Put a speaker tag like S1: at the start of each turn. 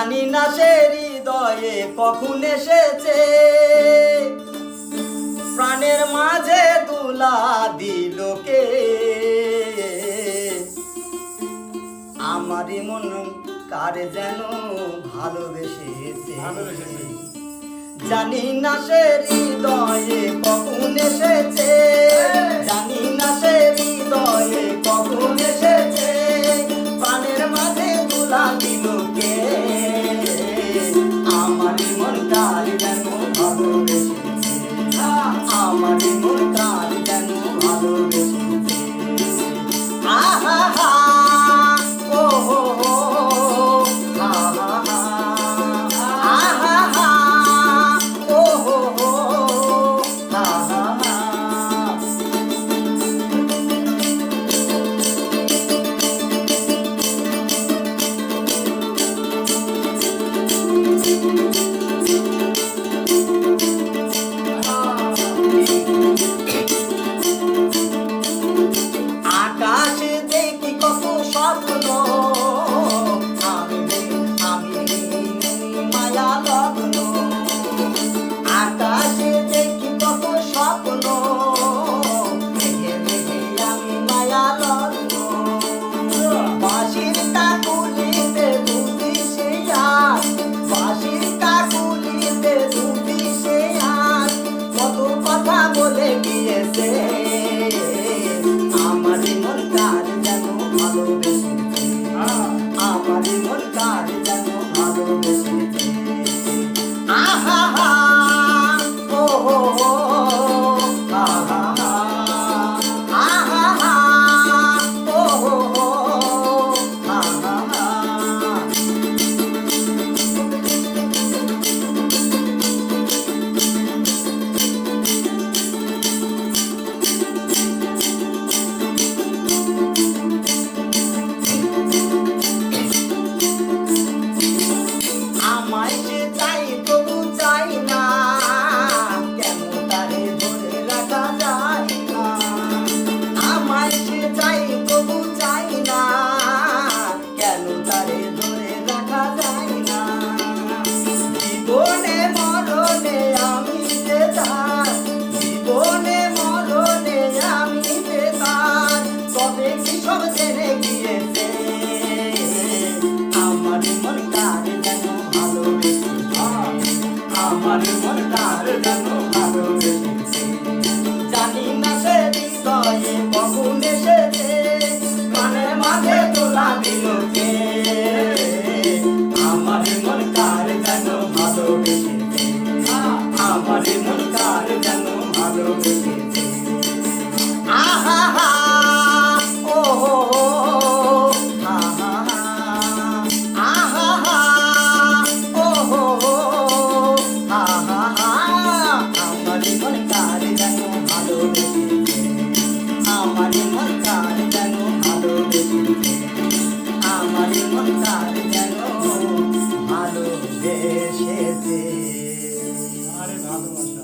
S1: জানি না সে হৃদয়ে কখন এসেছে, প্রাণের মাঝে দুলা দিল কে। আমারই মন কারে যেন ভালোবেসেছে, জানি না সে হৃদয়ে কখন এসেছে, জানি না সে হৃদয়ে কখন এসেছে, প্রাণের মাঝে দুলা দিল কে। আমারই মন কারে যেন ভালোবেসেছে, আমারই মন কারে যেন ভালোবেসেছে। আহা হা ও হো হো, আহা হা আহা হা ও হো হো, আহা হা। আকাশে দেখি কত স্বপ্ন, আমি মায়া লগ্ন। আকাশে দেখি কত স্বপ্ন, মেঘে মেঘে আমি মায়া লগ্ন। বাঁশির কাকুলিতে দুটি সে আজ, বাঁশির কাকুলিতে দুটি সে আজ, কত কথা বলে গিয়েছে। আমারই মন কার যেন ভালোবেসেছে, আমারই মন কার যেন ভালোবেসেছে।